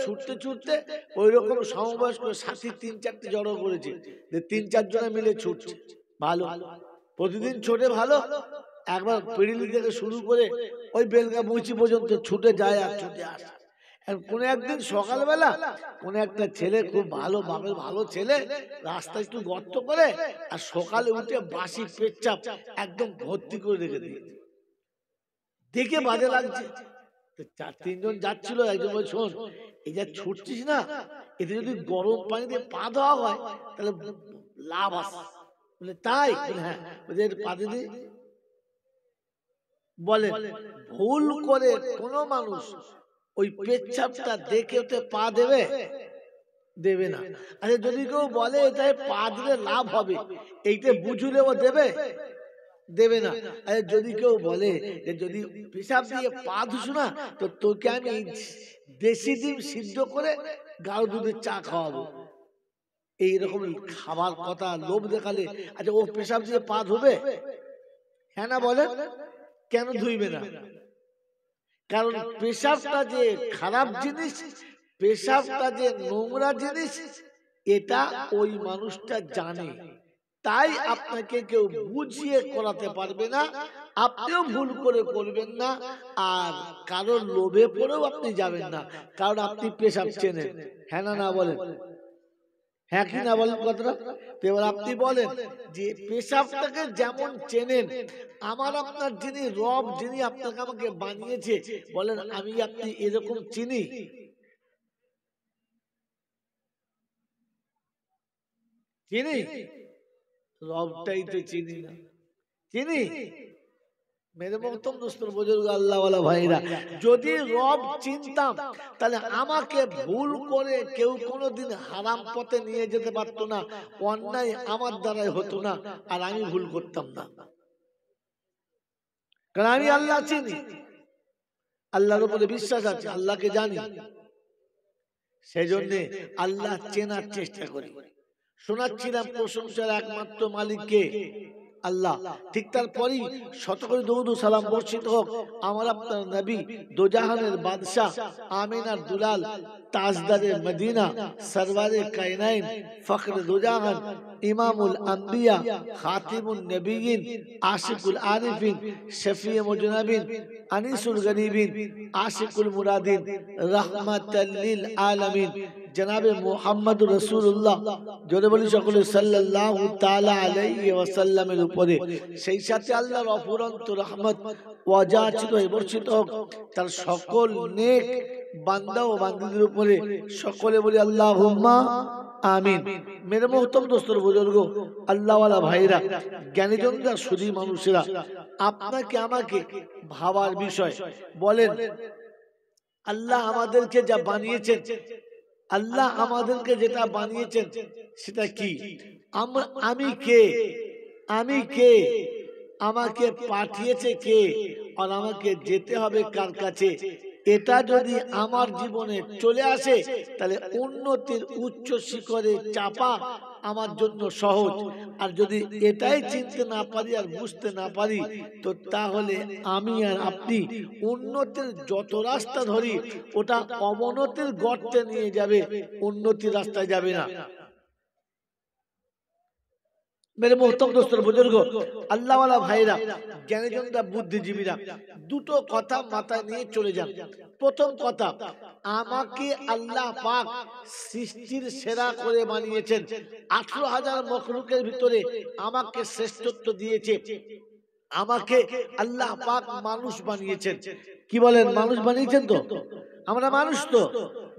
ছুটতে ছুটতে ওই রকম সমবয়স্ক সাথী 3-4টে জড়ো করেছে, যে 3-4 জনে মিলে ছুটছে। ভালো, প্রতিদিন ছোটে ভালো, একবার পেরিলি থেকে শুরু করে ওই বেলগা মুচি পর্যন্ত ছুটে যায় আর ছুটে আসে। কোন একদিন সকালবেলা কোন একটা ছেলে, খুব ভালো বাপের ভালো ছেলে, রাস্তায় একটু গর্ত করে আর সকালে উঠে বাসি পেচ্ছাপ একদম ভর্তি করে রেখে দিয়েছে। দেখে বাজে লাগছে। 4-3 জন যাচ্ছিল, একজন বলে, শোন, এই যা ছুটছিস না, এতে যদি গরম পানি দিয়ে পা ধোয়া হয় তাহলে লাভ আছে। বলে তাই? হ্যাঁ। পা দিয়ে বলে, ভুল করে কোন মানুষ ওই পেচ্ছাপটা দেখে ওতে পা দেবে? দেবে না। আচ্ছা, যদি কেউ বলে এটাই পা দিলে লাভ হবে, এইটা বুঝলে ও দেবে? দেবে না। আরে যদি কেউ বলে যে যদি পেশাব দিয়ে পা ধুস না, তো তোকে আমি দেশি ডিম সিদ্ধ করে গাঢ় দুধের চা খাওয়াবো, এইরকম খাবার কথা লোভ দেখালে, আচ্ছা ও পেশাব দিয়ে পা ধুবে? হ্যাঁ না বলে? কেন ধুইবে না? কারণ পেশাবটা যে খারাপ জিনিস, পেশাবটা যে নোংরা জিনিস, এটা ওই মানুষটা জানে। তাই আপনাকে কেউ বুঝিয়ে করাতে পারবে না, আপনিও ভুল করে করবেন না, আর কারোর লোভে পড়েও আপনি যাবেন না, কারণ আপনি পেশাব চেনেন। হ্যাঁ না না বলেন? হ্যাঁ কি না বলেন কথাটা? তো এবার আপনি বলেন যে পেশাবটাকে যেমন চেনেন, আমার আপনার যিনি রব, যিনি আপনাকে আমাকে বানিয়েছে, বলেন আমি আপনি এরকম চিনি? চিনি? রবটাই তো চিনি না। চিনি? মেরে মহতম দোস্তর বুজুর্গ আল্লাহওয়ালা ভাইরা, যদি রব চিনতাম তাহলে আমাকে ভুল করে কেউ কোনোদিন হারাম পথে নিয়ে যেতে পারতো না, অন্যায় আমার দ্বারাই হতো না, আর আমি ভুল করতাম না। কারণ আমি আল্লাহ চিনি, আল্লাহর উপরে বিশ্বাস আছে, আল্লাহকে জানি, সেই জন্য আল্লাহ চেনার চেষ্টা করি। শোনাচ্ছিলাম প্রশংসার একমাত্র মালিককে, আল্লাহ। ঠিক তারপরই শত করে দরুদ ও সালাম বর্ষিত হোক আমার আপনার নবী, দোজাহানের বাদশাহ, আমিনার দুলাল, তাজদারে মদিনা, সরওয়ারে কায়নাইন, ফখরে দোজাহান, ইমামুল আম্বিয়া, খাতিমুন নবিয়িন, আশিকুল আরিফিন, শফিয়ে মুজনাবিন, আনিসুল গরিবিন, আশিকুল মুরাদিন, রাহমাতাল লিল আলামিন, জনাবে মুহাম্মদুর রাসূলুল্লাহ, জোরে বলি সকলে সাল্লাল্লাহু তাআলা আলাইহি ওয়াসাল্লামের উপরে, সেই সাথে আল্লাহর অফুরন্ত রহমত ওয়াজাচিত বর্ষিত হোক তার সকল নেক বান্দা ও বান্দীদের উপরে, সকলে বলি আল্লাহুম্মা আমিন। মেরে মোহতরম দোস্তর বুজুর্গ আল্লাহওয়ালা ভাইরা, জ্ঞানীজনরা, সুধী মানুষেরা, আপনাকে আমাকে ভাবার বিষয়, বলেন আল্লাহ আমাদেরকে যা বানিয়েছেন, আল্লাহ আমাদেরকে যেটা বানিয়েছেন সেটা কি? আমি কে? আমি কে? আমাকে পাঠিয়েছে কে? আর আমাকে যেতে হবে কার কাছে? এটা যদি আমার জীবনে চলে আসে তাহলে উন্নতির উচ্চ শিখরে চাপা আমার জন্য সহজ। আর যদি এটাই চিনতে না পারি আর বুঝতে না পারি, তো তাহলে আমি আর আপনি উন্নতির যত রাস্তা ধরি ওটা অবনতির গর্তে নিয়ে যাবে, উন্নতির রাস্তায় যাবে না। মেরে মোহতরম দোস্তর বুজুর্গ আল্লাহওয়ালা ভাইরা, জ্ঞানীজনরা, বুদ্ধিজীবীরা, দুটো কথা মাথায় নিয়ে চলে যান। প্রথম কথা, আমাকে আল্লাহ পাক সৃষ্টির সেরা করে বানিয়েছেন। 18,000 মখলুকের ভিতরে আমাকে শ্রেষ্ঠত্ব দিয়েছে। আমাকে আল্লাহ পাক মানুষ বানিয়েছেন। কি বলেন? মানুষ বানিয়েছেন তো? আমরা মানুষ তো,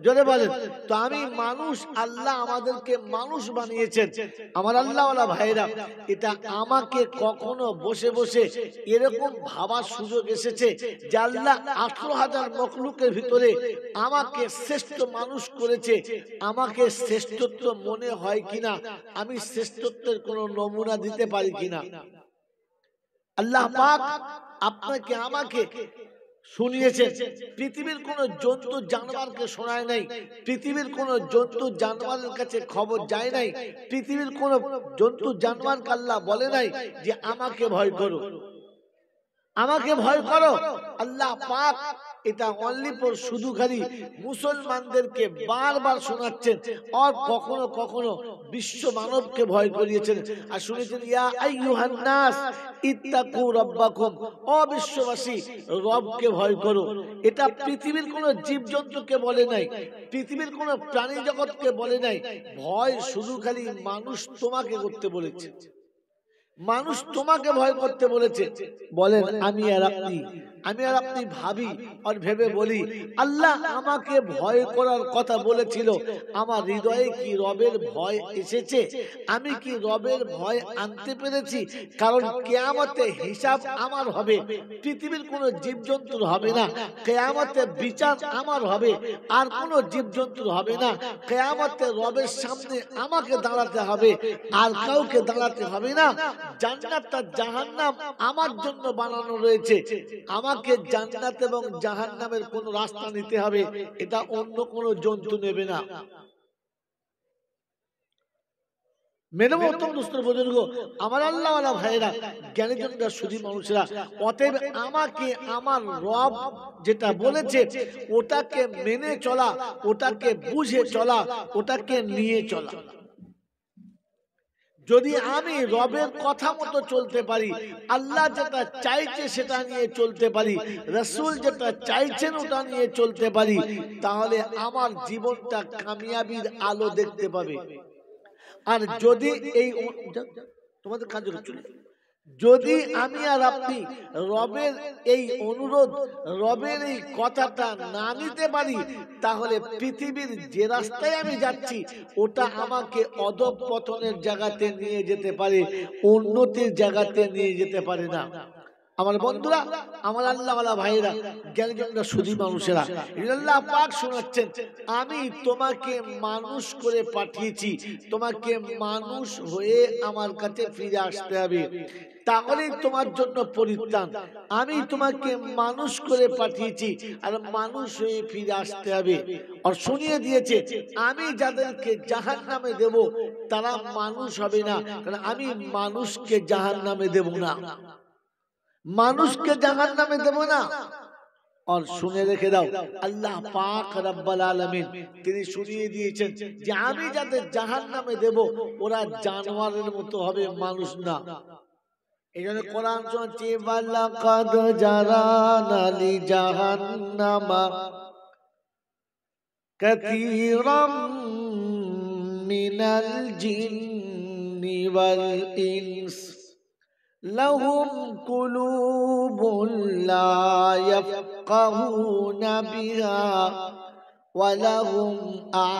জোরে বলেন। তো আমি মানুষ, আল্লাহ আমাদেরকে মানুষ বানিয়েছেন। আমার আল্লাহওয়ালা ভাইরা, এটা আমাকে কখনো বসে বসে এরকম ভাবার সুযোগ এসেছে যে আল্লাহ 18,000 মখলুকের ভিতরে আমাকে শ্রেষ্ঠ মানুষ করেছে, আমাকে শ্রেষ্ঠত্ব মনে হয় কিনা, আমি শ্রেষ্ঠত্বের কোনো নমুনা দিতে পারি কিনা? আল্লাহ পাক আপনাকে আমাকে শুনিয়েছেন, পৃথিবীর কোন জন্তু জানোয়ারকে শোনায় নাই, পৃথিবীর কোন জন্তু জানোয়ারের কাছে খবর যায় নাই, পৃথিবীর কোন জন্তু জানোয়ারকে আল্লাহ বলে নাই যে আমাকে ভয় করো, আমাকে ভয় করো। আল্লাহ পাক এটা অনলি ফর শুধু খালি মুসলমানদেরকে বারবার শোনাচ্ছেন, আর কখনো কখনো বিশ্ব মানবকে ভয় করিয়েছেন। আর শুনেছেন ইয়া আইয়ুহান নাস ইত্তাকু রাব্বাকুম, ও বিশ্ববাসী রবকে ভয় করো। এটা পৃথিবীর কোন জীবজন্তুকে বলে নাই, পৃথিবীর কোন প্রাণী জগৎকে বলে নাই। ভয় শুধু খালি মানুষ তোমাকে করতে বলেছে, মানুষ তোমাকে ভয় করতে বলেছে। বলেন আমি আর আপনি ভাবি আর ভেবে বলি, আল্লাহ আমাকে ভয় করার কথা বলেছিল, আমার হৃদয়ে কি রবের ভয় এসেছে? আমি কি রবের ভয় আনতে পেরেছি? কারণ কিয়ামতে হিসাব আমার হবে, পৃথিবীর কোন জীবজন্তুর হবে না। কিয়ামতে বিচার আমার হবে, আর কোন জীবজন্তুর হবে না। কিয়ামতে রবের সামনে আমাকে দাঁড়াতে হবে, আর কাউকে দাঁড়াতে হবে না। জান্নাত আর জাহান্নাম আমার জন্য বানানো রয়েছে, আমাকে জান্নাত এবং জাহান্নামের কোন রাস্তা নিতে হবে, এটা অন্য কোন জন্তু নেবে না। আমার আল্লাহওয়ালা ভাইয়েরা, জ্ঞানীজনরা, শুধু মানুষেরা, অতএব আমাকে আমার রব যেটা বলেছে ওটাকে মেনে চলা, ওটাকে বুঝে চলা, ওটাকে নিয়ে চলা। যদি আমি রবের কথা মতো চলতে পারি, আল্লাহ যেটা চাইছে সেটা নিয়ে চলতে পারি, রাসূল যেটা চাইছেন ওটা নিয়ে চলতে পারি, তাহলে আমার জীবনটা কামিয়াবির আলো দেখতে পাবে। আর যদি এই তোমাদের কাজ চলে, যদি আমি আর আপনি রবের এই অনুরোধ, রবের এই কথাটা না নিতে পারি, তাহলে পৃথিবীর যে রাস্তায় আমি যাচ্ছি ওটা আমাকে অধঃপতনের জায়গাতে নিয়ে যেতে পারে, উন্নতির জায়গাতে নিয়ে যেতে পারে না। আমার বন্ধুরা, আমার আল্লাহওয়ালা ভাইয়েরা, জ্ঞানীজনরা, শুধু মানুষেরা, আল্লাহ পাক শোনাচ্ছেন, আমি তোমাকে মানুষ করে পাঠিয়েছি, তোমাকে মানুষ হয়ে আমার কাছে ফিরে আসতে হবে, তাহলেই তোমার জন্য পরিত্রাণ। আমি তোমাকে মানুষ করে পাঠিয়েছি, আর মানুষ হয়ে ফিরে আসতে হবে। আর শুনিয়ে দিয়েছে, আমি যাদেরকে জাহান্নামে দেব তারা মানুষ হবে না, কারণ আমি মানুষকে জাহান্নামে দেব না, মানুষকে জাহান্নামে দেব না। আর শুনে রেখে দাও, আল্লাহ পাক রব্বুল আলামিন তিনি শুনিয়ে দিয়েছেন যে আমি যাদের জাহান্নামে দেব ওরা জানোয়ারের মতো হবে, মানুষ না। এইজন্য কোরআন বলছে ওয়ালাকাদ জারানা লি জাহান্নামা কাসীরাম মিনাল জিন্নি ওয়াল ইনস লাহুম কুলুবুন লা ইয়াফকাহুনা বিহা ওয়া লাহুম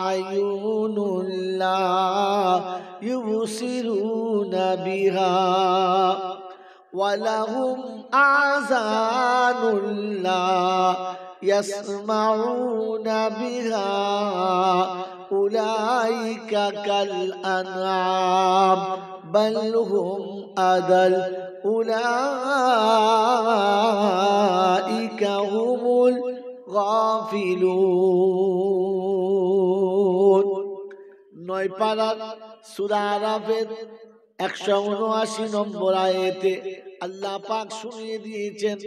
আ'য়ুনুন লা ইউবসিরুনা বিহা ওয়া লাহুম আযানুন লা ইয়াসমাউনা বিহা উলাইকা কাল আনআম বাল হুম আদাল উলাইকা হুমুল গাফিলুন। 9 পারার সূরা আরাফের 179 নম্বর আয়াতে আল্লাহ পাক শুনিয়ে দিয়েছেন,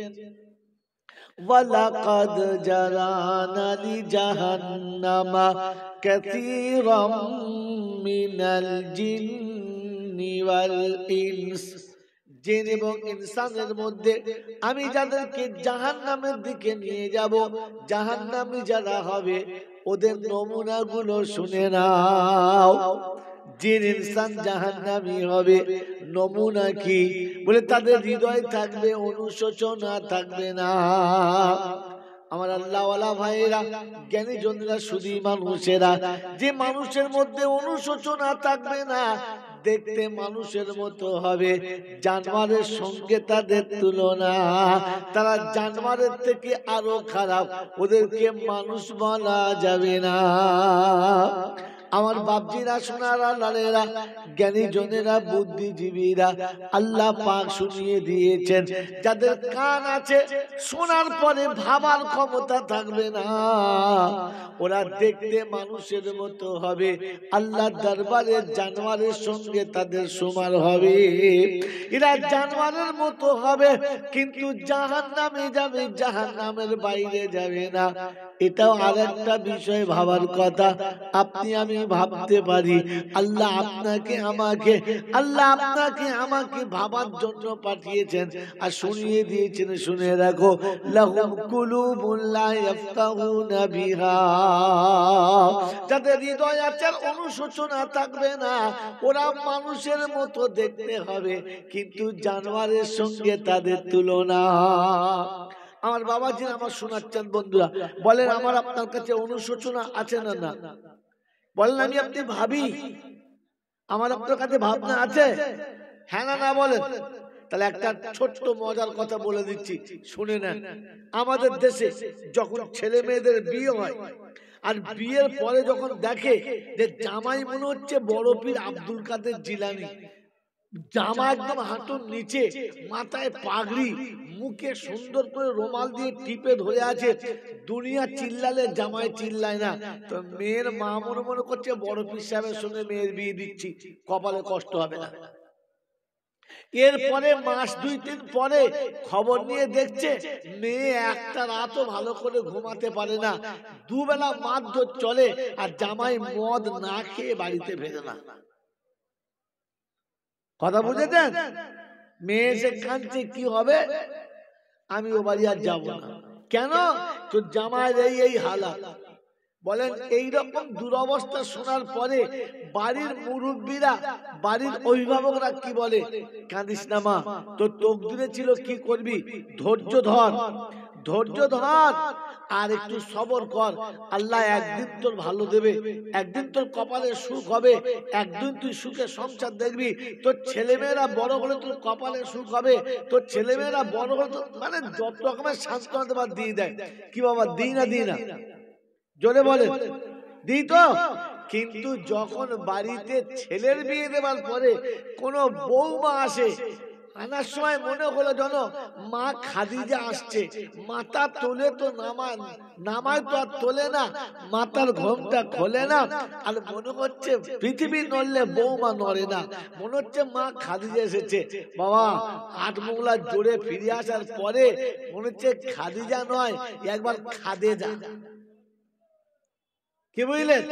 ওয়ালাকাদ জারানা লি জাহান্নামা কাসীরাম মিনাল জিন্নি ওয়াল ইনস, জিন এবং ইনসানের মধ্যে আমি যাদেরকে জাহান্নামের দিকে নিয়ে যাব, জাহান্নামী যারা হবে ওদের নমুনাগুলো শুনে নাও। জিন ইনসান জাহান্নামী হবে, নমুনা কি? বলে তাদের হৃদয় থাকবে অনুশোচনা, থাকবে না। আমার আল্লাহওয়ালা ভাইয়েরা, জ্ঞানী জনেরা, শুধু মানুষেরা, যে মানুষের মধ্যে অনুশোচনা থাকবে না, দেখতে মানুষের মতো হবে, জানোয়ারের সঙ্গে তাদের তুলনা, তারা জানোয়ারের থেকে আরো খারাপ, ওদেরকে মানুষ বলা যাবে না। আমার বাপজিরা, সোনারা, লালেরা, জ্ঞানী জনেরা, বুদ্ধিজীবীরা, আল্লাহ পাক শুনিয়ে দিয়েছেন যাদের কান আছে শোনার পরে ভাবার ক্ষমতা থাকবে না, ওরা দেখতে মানুষের মতো হবে, আল্লাহর দরবারে জানোয়ারের সঙ্গে তাদের সমান হবে। এরা জানোয়ারের মতো হবে কিন্তু জাহান্নামে যাবে, জাহান্নামের বাইরে যাবে না। এটাও আরেকটা বিষয় ভাবার কথা। আপনি আমি ভাবতে পারি আল্লাহ আপনাকে আমাকে ভাবার জন্য পাঠিয়েছেন আর শুনিয়ে দিয়েছেন। শুনে রাখো, লাহুম কুলুবুন লা ইয়াফকাহুনা বিহা, যাদের হৃদয় আছে অনুশোচনা থাকবে না, ওরা মানুষের মতো দেখতে হবে কিন্তু জানোয়ারের সঙ্গে তাদের তুলনা। আমার বাবাজি আমার শোনাচ্ছেন বন্ধুরা, বলেন আমার আপনার কাছে অনুশোচনা আছে না? না বলেন, আমি আপনি ভাবি, আমার আপনার কাছে ভাবনা আছে? হ্যাঁ না না বলেন। তাহলে একটা ছোট্ট মজার কথা বলে দিচ্ছি, শুনে নেন। আমাদের দেশে যখন ছেলে মেয়েদের বিয়ে হয় আর বিয়ের পরে যখন দেখে যে জামাই মনে হচ্ছে বড় পীর আব্দুল কাদের জিলানী, জামা একদম হাঁটুর নিচে, মাথায় পাগড়ি, মুখে সুন্দর করে রুমাল দিয়ে টিপে ধরে আছে, দুনিয়া চিল্লালে জামাই চিল্লায় না, তো মেয়ের মা মনে করছে বড় পীর সাহেবের সঙ্গে মেয়ের বিয়ে দিচ্ছি, কপালে কষ্ট হবে না। এরপরে মাস 2-3 পরে খবর নিয়ে দেখছে মেয়ে একটা রাতও ভালো করে ঘুমাতে পারে না, দুবেলা মারধর চলে আর জামাই মদ না খেয়ে বাড়িতে ফেরে না। কথা বুঝেছেন? মেয়ে এসে কাঁদছে, কি হবে? আমি ও বাড়ি আর যাবো না। কেন? তো জামাইয়ের এই হালাত। বলেন এইরকম দুরবস্থা শোনার পরে বাড়ির মুরব্বীরা, বাড়ির অভিভাবকরা কি বলে? কাঁদিস না মা, তোর তকদিরে ছিল, কি করবি? ধৈর্য ধর, ধৈর্য ধর আর একটু সবর কর, আল্লাহ একদিন তোর ভালো দেবে, একদিন তোর কপালে সুখ হবে, একদিন তুই সুখে সংসার দেখবি, তোর ছেলেমেয়েরা বড় হলে তোর কপালে সুখ হবে, তোর ছেলেমেয়েরা বড় হলে মানে যত রকমের সান্ত্বনা দিয়ে দেয়। কি বাবা, দিই না? দিই না? জোরে বলে দিই তো। কিন্তু যখন বাড়িতে ছেলের বিয়ে দেওয়ার পরে কোন বৌমা আসে, আনার সময় মনে হলো যেন মা খাদিজা আসছে, মাথা তোলে তো নামায় তো আর তোলে না, মাথার ঘোমটা খোলে না, আর মনে হচ্ছে পৃথিবী নড়লে বৌমা নড়ে না, মনে হচ্ছে মা খাদিজা এসেছে। বাবা 8 মোগলা জোরে ফিরে আসার পরে মনে হচ্ছে খাদিজা নয়, একবার খাদেজা। কি বুঝলেন?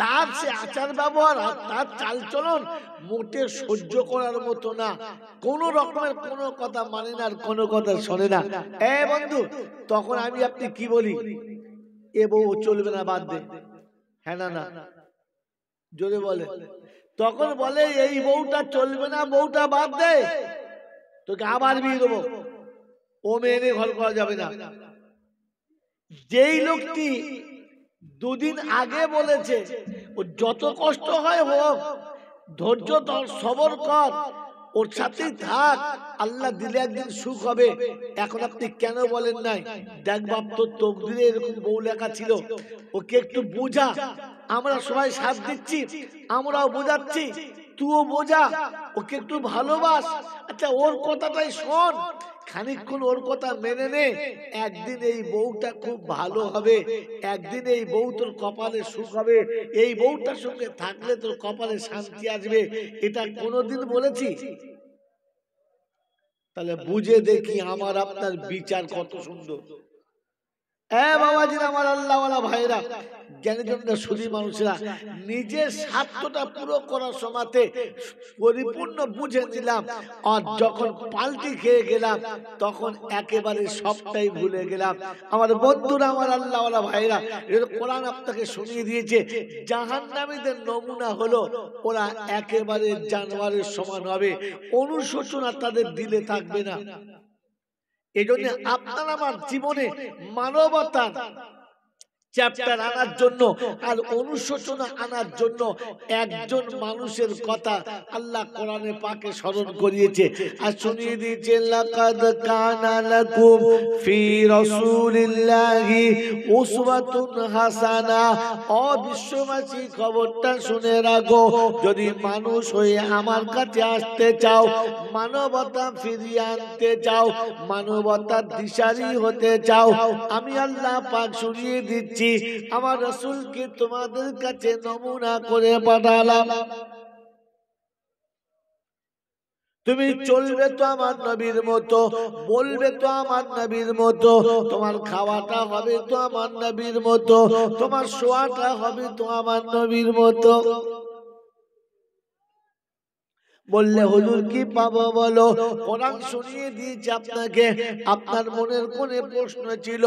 তার সে আচার ব্যবহার আর তার চালচলন মোটে সহ্য করার মতো না, কোন রকমের কোনো কথা মানে না আর কোনো কথা শোনে না। এ বন্ধু, তখন আমি আপনি কি বলি? এ বউ চলবে না, বাদ দে। হ্যাঁ না না? জোরে বলে। তখন বলে এই বউটা চলবে না, বউটা বাদ দে, তোকে আবার বিয়ে দেবো, ও মেয়ে ঘর করা যাবে না। যেই লোকটি 2 দিন আগে বলেছে ও যত কষ্ট হয় হোক, ধৈর্য ধর, সবর কর, ওর সাথেই থাক, আল্লাহ দিলে একদিন সুখ হবে, এখন আপনি কেন বলেন নাই? দেখ বাপ, তোর তকদিরে এরকম বউ লেখা ছিল, ওকে একটু বোঝা। আমরা সবাই সাথ দিচ্ছি, আমরাও বোঝাচ্ছি, তুইও বোঝা, ওকে একটু ভালোবাস। আচ্ছা ওর কথাটাই শোন, খানিকক্ষণ ওর কথা মেনে নে, একদিন এই বউটা খুব ভালো হবে, একদিন এই বউ তোর কপালে সুখ হবে, এই বউটার সঙ্গে থাকলে তোর কপালে শান্তি আসবে। এটা কোনোদিন বলেছি? তাহলে বুঝে দেখি আমার আপনার বিচার কত সুন্দর। বাবাজিরা, আমার আল্লাহওয়ালা ভাইরা, জ্ঞানীজনরা, সুধী মানুষেরা, নিজের স্বার্থটা পুরো করার সময়তে পরিপূর্ণ বুঝে নিলাম, আর যখন পাল্টি খেয়ে গেলাম তখন একেবারে সবটাই ভুলে গেলাম। আমার বন্ধুরা, আমার আল্লাহওয়ালা ভাইরা, কোরআন আপনাকে শুনিয়ে দিয়েছে জাহান্নামীদের নমুনা হলো ওরা একেবারে জানোয়ারের সমান হবে, অনুশোচনা তাদের দিলে থাকবে না। এই জন্য আপনার আমার জীবনে মানবতার চ্যাপ্টার আনার জন্য আর অনুশোচনা আনার জন্য একজন মানুষের কথা আল্লাহ কোরআনে পাকে স্মরণ করিয়েছে আর শুনিয়ে দিয়েছে লাকাদ কানা লাকুম ফি রাসূলিল্লাহি উসওয়াতুন হাসানা। ও বিশ্ববাসী, খবরটা শুনে রাখো, যদি মানুষ হয়ে আমার কাছে আসতে চাও, মানবতা ফিরিয়ে আনতে চাও, মানবতার দিশারি হতে চাও, আমি আল্লাহ পাক শুনিয়ে দিচ্ছি আমার রাসূলকে তোমাদের কাছে নমুনা করে পাঠালাম। তুমি চলবে তো আমার নবীর মতো, বলবে তো আমার নবীর মতো, তোমার খাওয়াটা হবে তো আমার নবীর মতো, তোমার শোয়াটা হবে তো আমার নবীর মতো। বললে হুজুর কি পাবো বলো? কোরআন শুনিয়ে দিয়েছে আপনাকে। আপনার মনের কোনে প্রশ্ন ছিল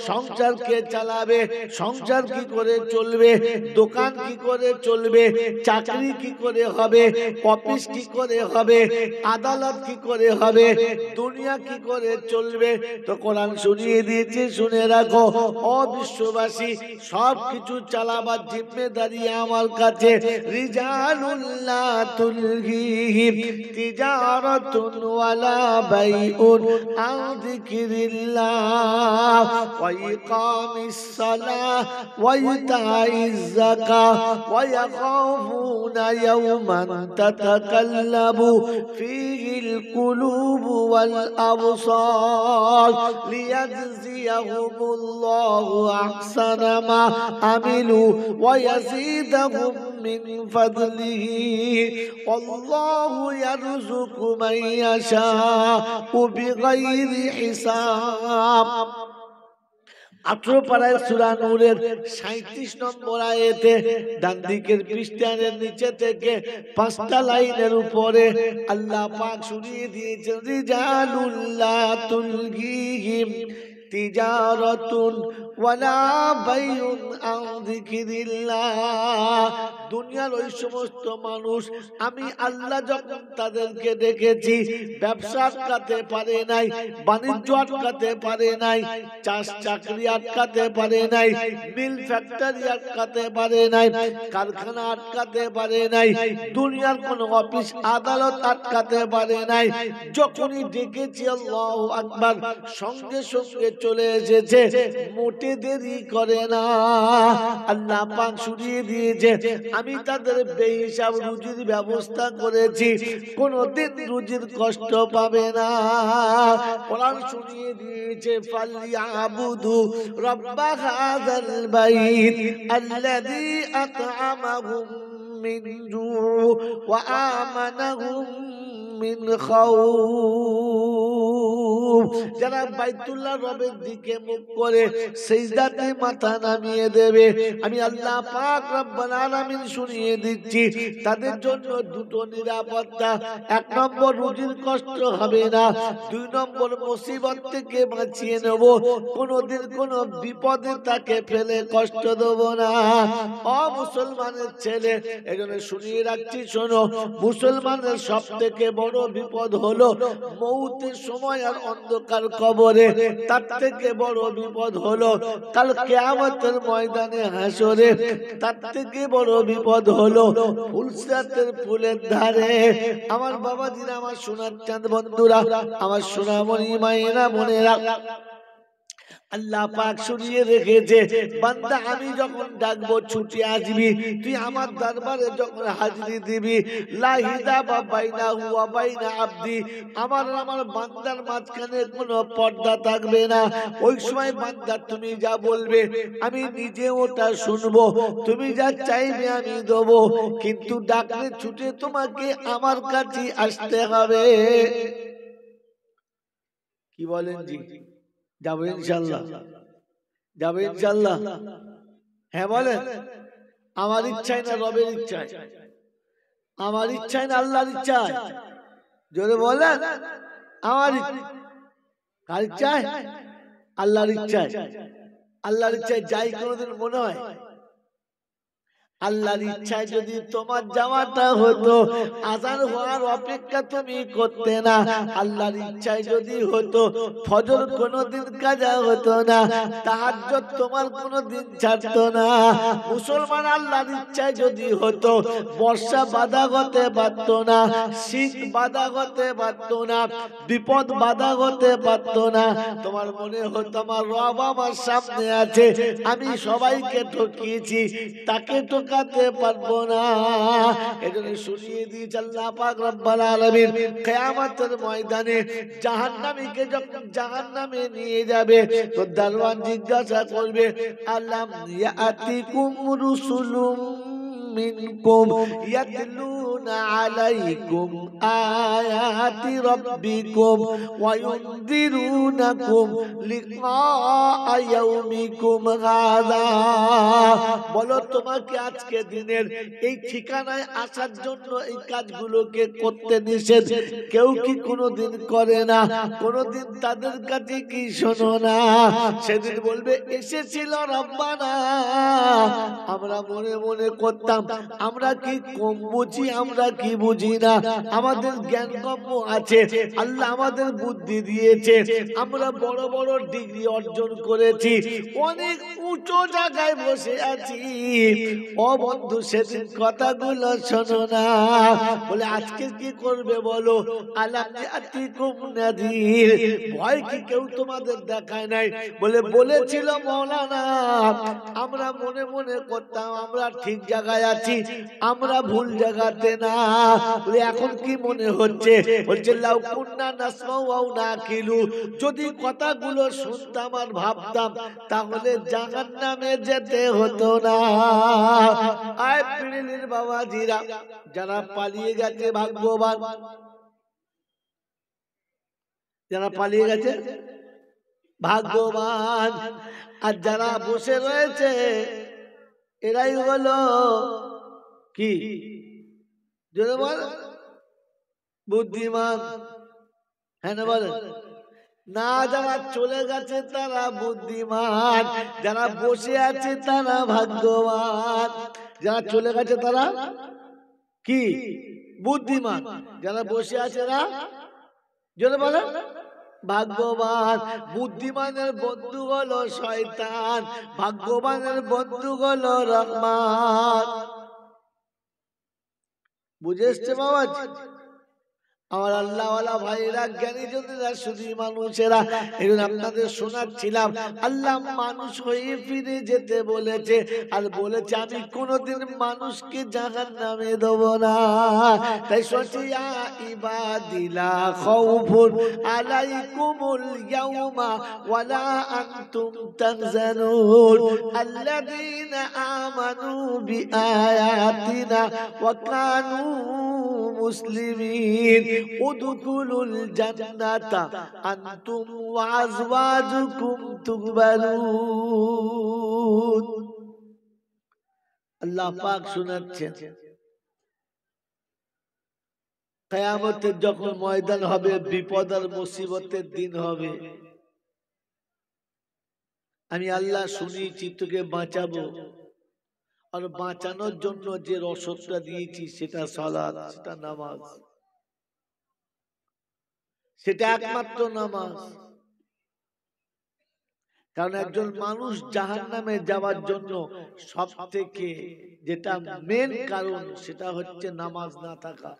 সংসার কে চালাবে, সংসার কি করে চলবে, দোকান কি করে চলবে, চাকরি কি করে হবে, অফিস কি করে হবে, আদালত কি করে হবে, দুনিয়া কি করে চলবে। তো কোরআন শুনিয়ে দিয়েছে, শুনে রাখো ও বিশ্ববাসী, সব কিছু চালাবার জিম্মেদারি আমার কাছে। রিজালুল্লাহ তুলহি তিজারাতুন ওয়ালা বাইউন আন যিকরিল্লাহ ওয়া ইকামিস সালাহ ওয়া ইতাইজ যাকাহ ওয়া ইয়াখাফুনা ইয়াওমান তাতাকাল্লাবু ফীহিল কুলুবু ওয়াল আবসার লিয়াজজিয়াহুমুল্লাহু আহসানা মা আমিলু ওয়া ইয়াজিদাহুম মিন ফাদলিহি আল্লাহু ইয়ারযুকু মান ইয়াশাউ বিগাইরি হিসাব। 18 পারায় সূরা নূরের 37 নম্বর আয়াতে ডান দিকের পৃষ্ঠার নিচে থেকে 5টা লাইনের উপরে আল্লাহ পাক শুনিয়ে দিয়েছেন রিজালুল্লাহ তুলহিহিম তিজারাতুন ওয়ালা বাইউন আন যিকরিল্লাহ। দুনিয়ার ওই সমস্ত মানুষ আমি আল্লাহ যখন তাদেরকে দেখেছি, ব্যবসা আটকাতে পারে নাই, বাণিজ্য আটকাতে পারে নাই, চাষ চাকরি আটকাতে পারে নাই, মিল ফ্যাক্টরি আটকাতে পারে নাই, কারখানা আটকাতে পারে নাই, দুনিয়ার কোন অফিস আদালত আটকাতে পারে নাই। যখনই ডেকেছি আল্লাহু আকবার, সঙ্গে সঙ্গে চলে এসেছে, মোটে দেরি করে না। আল্লাহ পাক শুনিয়ে দিয়েছে আমি তাদের বেহিসাব রুজির ব্যবস্থা করেছি, কোনদিন রুজির কষ্ট পাবে না। কোরআন শুনিয়ে দিয়েছে ফালিয়াবুদু রাব্বা হাযাল বাইত আল্লাযী আত'আমাহুম মিন জু' ওয়া আমানাহুম মিন খাউফ। যারা বাইতুল্লাহ রবের দিকে মুখ করে সিজদাতে মাথা নামিয়ে দেবে, আমি আল্লাহ পাক রব্বুল আলামিন শুনিয়ে দিচ্ছি তাদের জন্য দুটো নিরাপত্তা। 1 নম্বর রুজির কষ্ট হবে না, 2 নম্বর মুসিবত থেকে বাঁচিয়ে নেব, কোনদিন কোন বিপদে তাকে ফেলে কষ্ট দেব না। ও মুসলমানের ছেলে, এজন্য শুনিয়ে রাখছি, শোনো, মুসলমানের সবথেকে বড় বিপদ হলো মৌতের সময় আর অন্ধকার কবরে। তার থেকে বড় বিপদ হলো কাল কিয়ামতের ময়দানে হাসরে। তার থেকে বড় বিপদ হলো ফুলসিরাতের ফুলের ধারে। আমার বাবাজিরা, আমার সোনার চাঁদ বন্ধুরা, আমার সোনামণি মায়েরা বোনেরা, আল্লাহ পাক শুনিয়ে রেখেছে বান্দা আমি যখন ডাকবো ছুটে আসবি, তুই আমার দরবারে যখন হাজিরি দিবি, লা হিজাবা বাইনাহু ওয়া বাইনা আবদি, আমার বান্দার মাঝখানে কোনো পর্দা থাকবে না। ওই সময় বান্দা তুমি যা বলবে আমি নিজে ওটা শুনবো, তুমি যা চাইবে আমি দেবো, কিন্তু ডাকলে ছুটে তোমাকে আমার কাছে আসতে হবে। কি বলেন জি? যাবো ইনশাল্লাহ, যাবো ইনশাল্লাহ। হ্যাঁ বলেন। আমার ইচ্ছায় না রবের ইচ্ছায়? আমার ইচ্ছায় না আল্লাহর ইচ্ছায়? জোরে বলেন। আমার কার ইচ্ছায়? আল্লাহর ইচ্ছায়। আল্লাহর ইচ্ছায় যাই কোনোদিন মনে হয়? আল্লাহর ইচ্ছায় যদি তোমার যাওয়াটা হতো, আযান হওয়ার অপেক্ষা তুমি করতে না। আল্লাহর ইচ্ছায় যদি হতো, ফজর কোনোদিন কাজা হতো না, তাহাজ্জুদ তোমার কোনোদিন ছাড়তো না। মুসলমান আল্লাহর ইচ্ছায় যদি হতো, বর্ষা বাধা হতে পারত না, শীত বাধা হতে পারত না, বিপদ বাধা হতে পারত না। তোমার মনে হতো আমার রব আমার সামনে আছে, আমি সবাইকে ঠকিয়েছি, তাকে ঠকাতে পারবো না। এজন্য শুনিয়ে দিয়েছে আল্লাহ পাক রব্বুল আলামিন, কিয়ামতের ময়দানে জাহান্নামীকে যখন জাহান্নামে নিয়ে যাবে, তো দারওয়ান জিজ্ঞাসা করবে, আলাম ইয়াতিকুম রুসুলুম মিনকুম ইয়াতলুনা আলাইকুম আয়াতি রাব্বিকুম ওয়া ইউনযিরুনাকুম লিকা ইয়াউমিকুম হাযা। বলো তোমাকে আজকে দিনের এই ঠিকানায় আসার জন্য এই কাজগুলোকে করতে নিষেধ কেউ কি কোনোদিন করে না? কোনোদিন তাদের কাছে কি শোনো না? সেদিন বলবে এসেছিল রব্বানা, আমরা মনে মনে করতাম আমরা কি কম বুঝি, আমরা কি বুঝি না, আমাদের জ্ঞান গম্য আছে, আল্লাহ আমাদের বুদ্ধি দিয়েছে, আমরা বড় বড় ডিগ্রি অর্জন করেছি, অনেক উঁচু জায়গায় বসে আছি। ও বন্ধু সেদিন কথাগুলো শোনো না। বলে আজকে কি করবে বলো? আলাম ইয়াতিকুম নাযীর, ভয় কি কেউ তোমাদের দেখায় নাই? বলে বলেছিল মাওলানা, আমরা মনে মনে করতাম আমরা ঠিক জায়গায় আছি, আমরা ভুল জায়গাতে না। বলে এখন কি মনে হচ্ছে? বলছে লাউ কুন্না নাসমাউ আও নাকিলু, যদি কথাগুলো শুনতাম আর ভাবতাম তাহলে জাহান্নামে যেতে হতো না। আয় পিড়িলির বাবাজিরা, যারা পালিয়ে গেছে ভাগ্যবান, যারা পালিয়ে গেছে ভাগ্যবান, আর যারা বসে রয়েছে এরাই হলো কি বুদ্ধিমান। হ্যাঁ না বলেন না? যারা চলে গেছে তারা বুদ্ধিমান, যারা বসে আছে তারা ভাগ্যবান। যারা চলে গেছে তারা কি বুদ্ধিমান, যারা বসে আছে এরা জোরে বলেন ভাগ্যবান। বুদ্ধিমানের বন্ধু হলো শয়তান, ভাগ্যবানের বন্ধু হলো রহমান। বুঝে এসছে বাবা? আমার আল্লাহওয়ালা ভাইরা, জ্ঞানী জনেরা, শুধু মানুষেরা, এখন আপনাদের শোনাচ্ছিলাম আল্লাহ মানুষ হয়ে ফিরে যেতে বলেছে, আর বলেছে আমি কোনোদিন মানুষকে জাহান্নামে দেব না। তাই সচিয়া ইবাদিলা খাউফুন আলাইকুমুল ইয়াউমা ওয়ালা আনতুম তাহজানুন আল্লাযীনা আমানু বিআয়াতিনা ওয়া কানু মুসলিমিন উদখুলুল জান্নাতা আনতুম ওয়া আজওয়াজুকুম তুকবালুন। আল্লাহ পাক শোনাচ্ছেন, কিয়ামতের যখন ময়দান হবে, বিপদ আর মুসিবতের দিন হবে, আমি আল্লাহ শুনিয়েছি তোকে বাঁচাবো, আর বাঁচানোর জন্য যে রসদটা দিয়েছি সেটা সালাত, সেটা নামাজ, সেটা একমাত্র নামাজ। কারণ একজন মানুষ জাহান্নামে যাওয়ার জন্য সব থেকে যেটা মেন কারণ সেটা হচ্ছে নামাজ না থাকা।